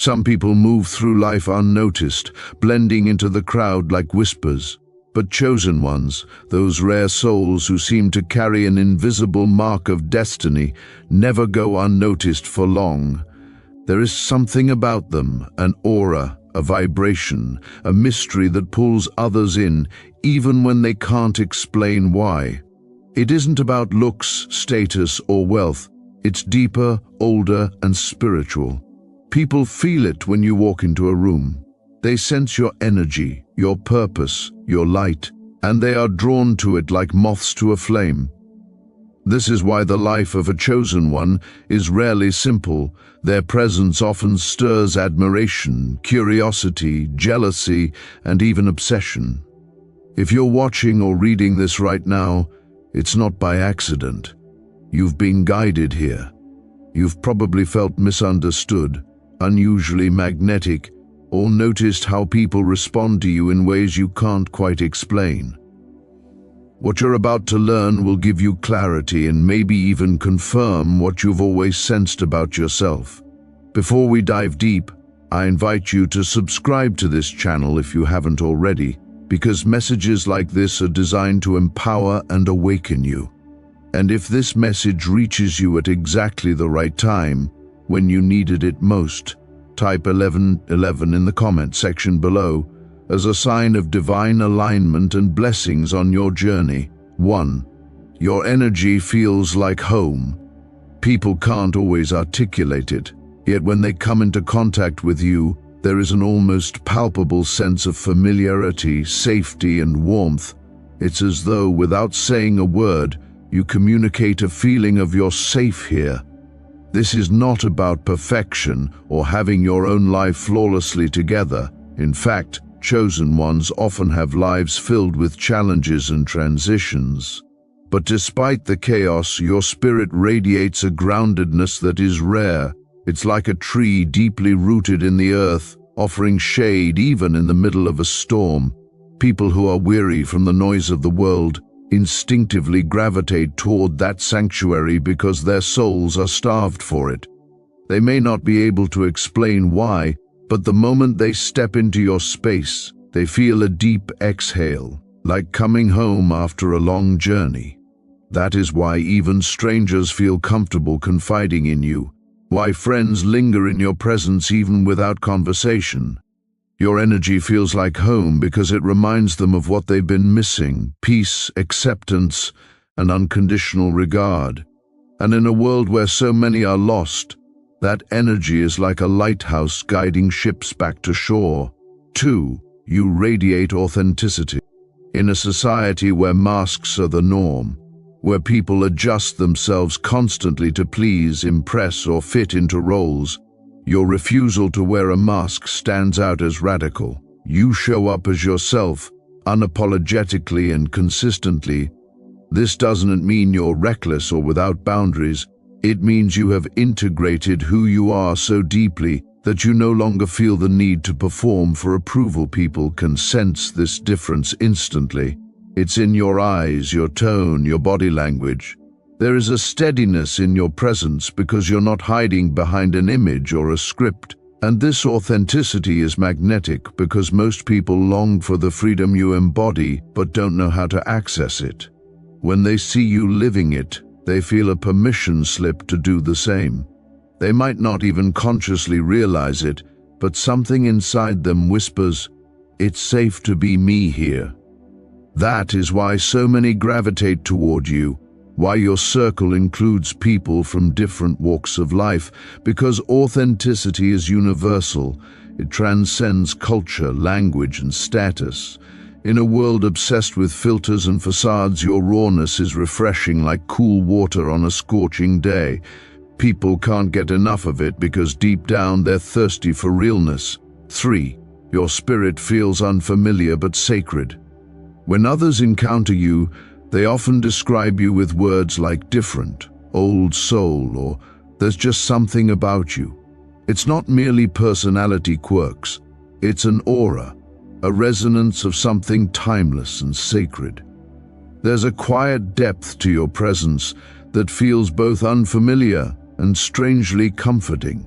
Some people move through life unnoticed, blending into the crowd like whispers. But chosen ones, those rare souls who seem to carry an invisible mark of destiny, never go unnoticed for long. There is something about them, an aura, a vibration, a mystery that pulls others in, even when they can't explain why. It isn't about looks, status, or wealth. It's deeper, older, and spiritual. People feel it when you walk into a room. They sense your energy, your purpose, your light, and they are drawn to it like moths to a flame. This is why the life of a chosen one is rarely simple. Their presence often stirs admiration, curiosity, jealousy, and even obsession. If you're watching or reading this right now, it's not by accident. You've been guided here. You've probably felt misunderstood, unusually magnetic, or noticed how people respond to you in ways you can't quite explain. What you're about to learn will give you clarity and maybe even confirm what you've always sensed about yourself. Before we dive deep, I invite you to subscribe to this channel if you haven't already, because messages like this are designed to empower and awaken you. And if this message reaches you at exactly the right time, when you needed it most, type 1111 in the comment section below as a sign of divine alignment and blessings on your journey. 1. Your energy feels like home. People can't always articulate it, yet when they come into contact with you, there is an almost palpable sense of familiarity, safety, and warmth. It's as though, without saying a word, you communicate a feeling of you're safe here. This is not about perfection or having your own life flawlessly together. In fact, chosen ones often have lives filled with challenges and transitions. But despite the chaos, your spirit radiates a groundedness that is rare. It's like a tree deeply rooted in the earth, offering shade even in the middle of a storm. People who are weary from the noise of the world instinctively gravitate toward that sanctuary because their souls are starved for it. They may not be able to explain why, but the moment they step into your space, they feel a deep exhale, like coming home after a long journey. That is why even strangers feel comfortable confiding in you, why friends linger in your presence even without conversation. Your energy feels like home because it reminds them of what they've been missing: peace, acceptance, and unconditional regard. And in a world where so many are lost, that energy is like a lighthouse guiding ships back to shore. 2. You radiate authenticity. In a society where masks are the norm, where people adjust themselves constantly to please, impress, or fit into roles, your refusal to wear a mask stands out as radical. You show up as yourself, unapologetically and consistently. This doesn't mean you're reckless or without boundaries. It means you have integrated who you are so deeply that you no longer feel the need to perform for approval. People can sense this difference instantly. It's in your eyes, your tone, your body language. There is a steadiness in your presence because you're not hiding behind an image or a script. And this authenticity is magnetic because most people long for the freedom you embody but don't know how to access it. When they see you living it, they feel a permission slip to do the same. They might not even consciously realize it, but something inside them whispers, "It's safe to be me here." That is why so many gravitate toward you, why your circle includes people from different walks of life, because authenticity is universal. It transcends culture, language, and status. In a world obsessed with filters and facades, your rawness is refreshing like cool water on a scorching day. People can't get enough of it because deep down they're thirsty for realness. 3. Your spirit feels unfamiliar but sacred. When others encounter you, they often describe you with words like different, old soul, or there's just something about you. It's not merely personality quirks. It's an aura, a resonance of something timeless and sacred. There's a quiet depth to your presence that feels both unfamiliar and strangely comforting.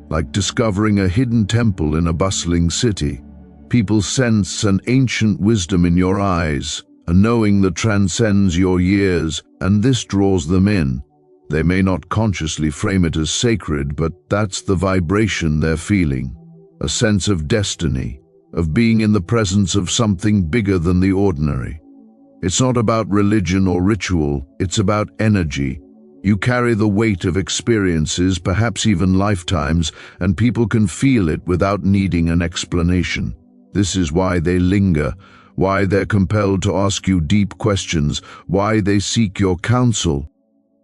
like discovering a hidden temple in a bustling city. People sense an ancient wisdom in your eyes, a knowing that transcends your years, and this draws them in. They may not consciously frame it as sacred, but that's the vibration they're feeling. A sense of destiny, of being in the presence of something bigger than the ordinary. It's not about religion or ritual, it's about energy. You carry the weight of experiences, perhaps even lifetimes, and people can feel it without needing an explanation. This is why they linger, why they're compelled to ask you deep questions, why they seek your counsel.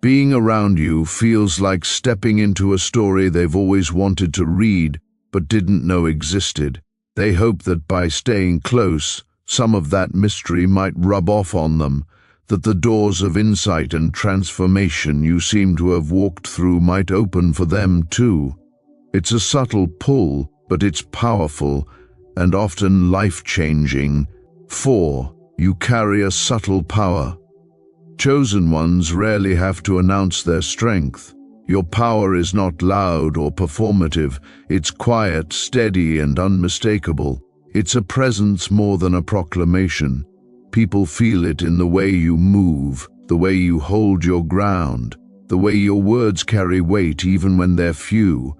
Being around you feels like stepping into a story they've always wanted to read, but didn't know existed. They hope that by staying close, some of that mystery might rub off on them, that the doors of insight and transformation you seem to have walked through might open for them too. It's a subtle pull, but it's powerful and often life-changing. 4. You carry a subtle power. Chosen ones rarely have to announce their strength. Your power is not loud or performative. It's quiet, steady, and unmistakable. It's a presence more than a proclamation. People feel it in the way you move, the way you hold your ground, the way your words carry weight even when they're few.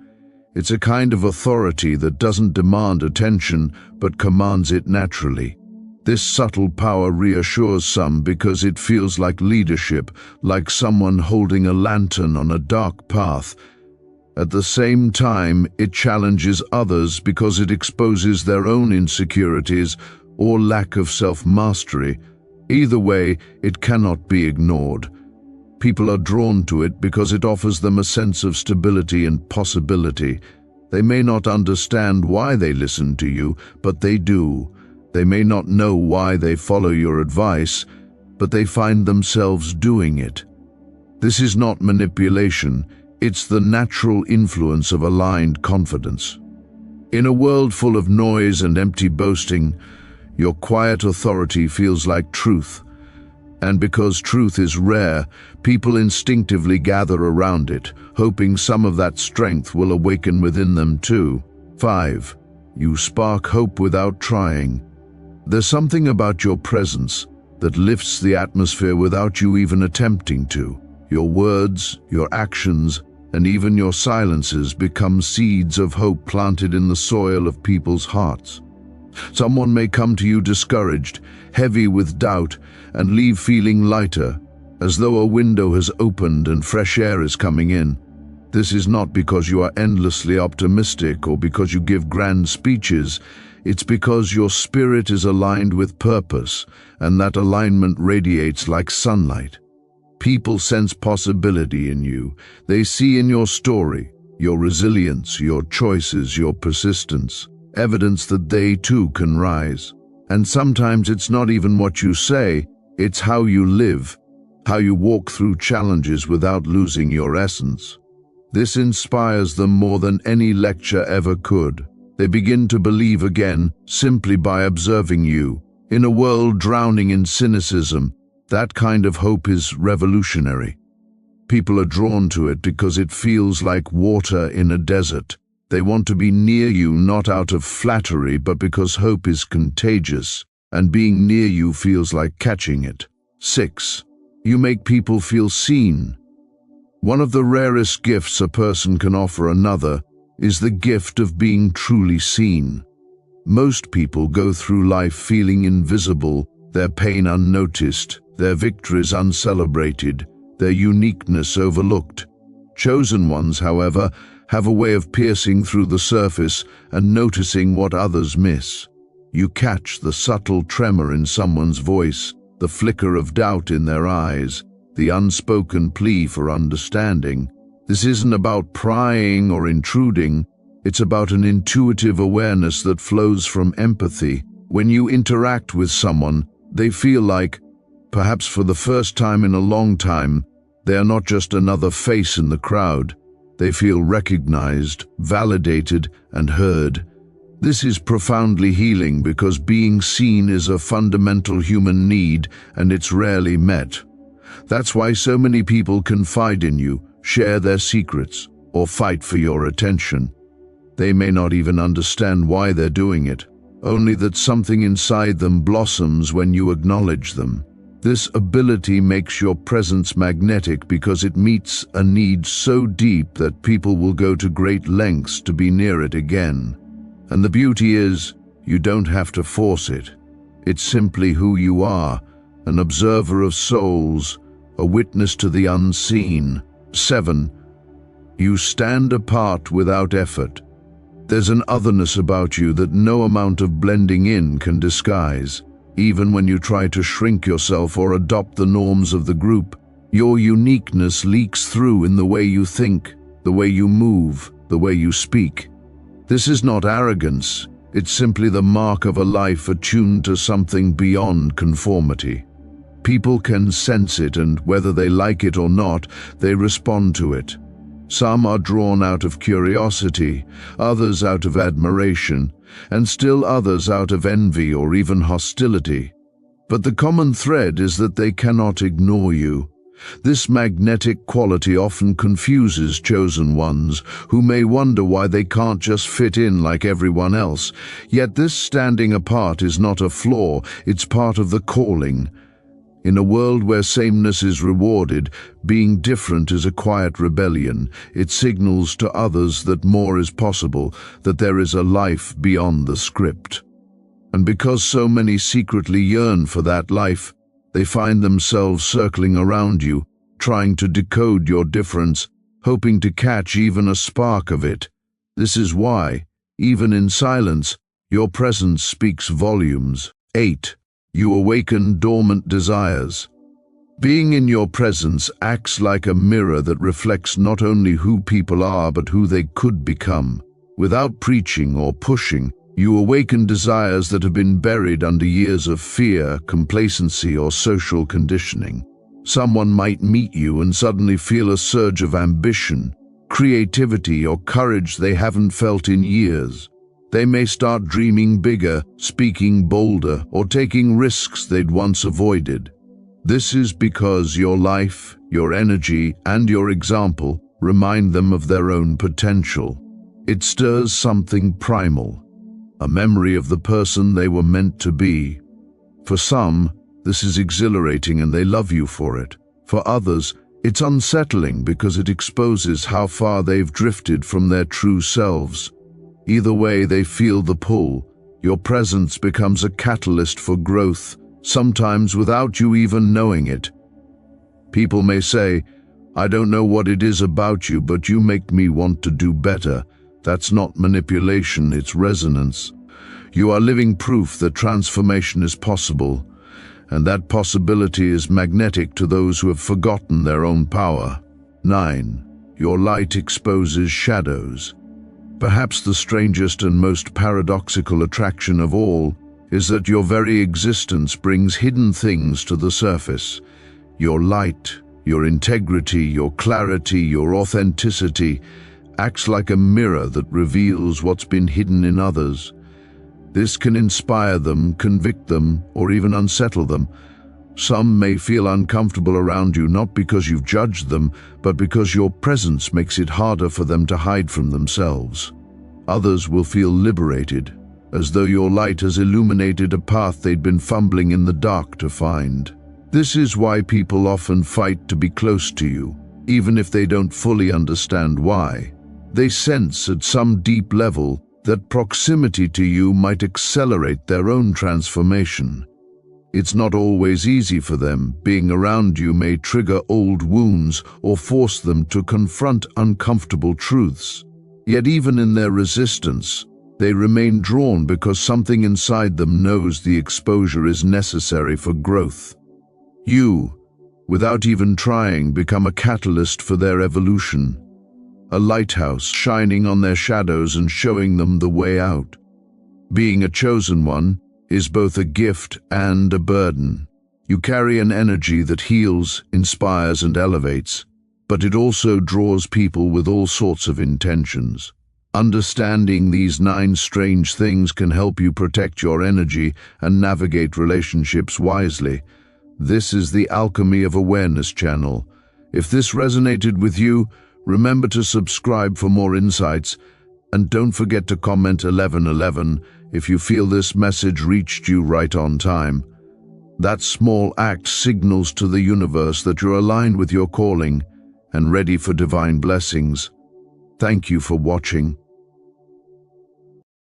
It's a kind of authority that doesn't demand attention but commands it naturally. This subtle power reassures some because it feels like leadership, like someone holding a lantern on a dark path. At the same time, it challenges others because it exposes their own insecurities or lack of self-mastery. Either way, it cannot be ignored. People are drawn to it because it offers them a sense of stability and possibility. They may not understand why they listen to you, but they do. They may not know why they follow your advice, but they find themselves doing it. This is not manipulation, it's the natural influence of aligned confidence. In a world full of noise and empty boasting, your quiet authority feels like truth. And because truth is rare, people instinctively gather around it, hoping some of that strength will awaken within them too. 5. You spark hope without trying. There's something about your presence that lifts the atmosphere without you even attempting to. Your words, your actions, and even your silences become seeds of hope planted in the soil of people's hearts. Someone may come to you discouraged, heavy with doubt, and leave feeling lighter, as though a window has opened and fresh air is coming in. This is not because you are endlessly optimistic or because you give grand speeches. It's because your spirit is aligned with purpose, and that alignment radiates like sunlight. People sense possibility in you. They see in your story, your resilience, your choices, your persistence, evidence that they too can rise. And sometimes it's not even what you say, it's how you live, how you walk through challenges without losing your essence. This inspires them more than any lecture ever could. They begin to believe again simply by observing you. In a world drowning in cynicism, that kind of hope is revolutionary. People are drawn to it because it feels like water in a desert. They want to be near you not out of flattery, but because hope is contagious, and being near you feels like catching it. 6. You make people feel seen. One of the rarest gifts a person can offer another is the gift of being truly seen. Most people go through life feeling invisible, their pain unnoticed, their victories uncelebrated, their uniqueness overlooked. Chosen ones, however, have a way of piercing through the surface and noticing what others miss. You catch the subtle tremor in someone's voice, the flicker of doubt in their eyes, the unspoken plea for understanding. This isn't about prying or intruding, it's about an intuitive awareness that flows from empathy. When you interact with someone, they feel like, perhaps for the first time in a long time, they are not just another face in the crowd. They feel recognized, validated, and heard. This is profoundly healing because being seen is a fundamental human need and it's rarely met. That's why so many people confide in you, share their secrets, or fight for your attention. They may not even understand why they're doing it, only that something inside them blossoms when you acknowledge them. This ability makes your presence magnetic because it meets a need so deep that people will go to great lengths to be near it again. And the beauty is, you don't have to force it. It's simply who you are, an observer of souls, a witness to the unseen. 7. You stand apart without effort. There's an otherness about you that no amount of blending in can disguise. Even when you try to shrink yourself or adopt the norms of the group, your uniqueness leaks through in the way you think, the way you move, the way you speak. This is not arrogance, it's simply the mark of a life attuned to something beyond conformity. People can sense it, and whether they like it or not, they respond to it. Some are drawn out of curiosity, others out of admiration, and still others out of envy or even hostility. But the common thread is that they cannot ignore you. This magnetic quality often confuses chosen ones, who may wonder why they can't just fit in like everyone else. Yet this standing apart is not a flaw, it's part of the calling. In a world where sameness is rewarded, being different is a quiet rebellion. It signals to others that more is possible, that there is a life beyond the script. And because so many secretly yearn for that life, they find themselves circling around you, trying to decode your difference, hoping to catch even a spark of it. This is why, even in silence, your presence speaks volumes. 8. You awaken dormant desires. Being in your presence acts like a mirror that reflects not only who people are but who they could become. Without preaching or pushing, you awaken desires that have been buried under years of fear, complacency, or social conditioning. Someone might meet you and suddenly feel a surge of ambition, creativity, or courage they haven't felt in years. They may start dreaming bigger, speaking bolder, or taking risks they'd once avoided. This is because your life, your energy, and your example remind them of their own potential. It stirs something primal, a memory of the person they were meant to be. For some, this is exhilarating and they love you for it. For others, it's unsettling because it exposes how far they've drifted from their true selves. Either way, they feel the pull. Your presence becomes a catalyst for growth, sometimes without you even knowing it. People may say, "I don't know what it is about you, but you make me want to do better." That's not manipulation, it's resonance. You are living proof that transformation is possible, and that possibility is magnetic to those who have forgotten their own power. 9. Your light exposes shadows. Perhaps the strangest and most paradoxical attraction of all is that your very existence brings hidden things to the surface. Your light, your integrity, your clarity, your authenticity acts like a mirror that reveals what's been hidden in others. This can inspire them, convict them, or even unsettle them. Some may feel uncomfortable around you not because you've judged them, but because your presence makes it harder for them to hide from themselves. Others will feel liberated, as though your light has illuminated a path they'd been fumbling in the dark to find. This is why people often fight to be close to you, even if they don't fully understand why. They sense at some deep level that proximity to you might accelerate their own transformation. It's not always easy for them. Being around you may trigger old wounds or force them to confront uncomfortable truths. Yet even in their resistance, they remain drawn because something inside them knows the exposure is necessary for growth. You, without even trying, become a catalyst for their evolution, a lighthouse shining on their shadows and showing them the way out. Being a chosen one is both a gift and a burden. You carry an energy that heals, inspires, and elevates, but it also draws people with all sorts of intentions. Understanding these 9 strange things can help you protect your energy and navigate relationships wisely. This is the Alchemy of Awareness channel. If this resonated with you, remember to subscribe for more insights And don't forget to comment 1111 if you feel this message reached you right on time. That small act signals to the universe that you're aligned with your calling and ready for divine blessings. Thank you for watching.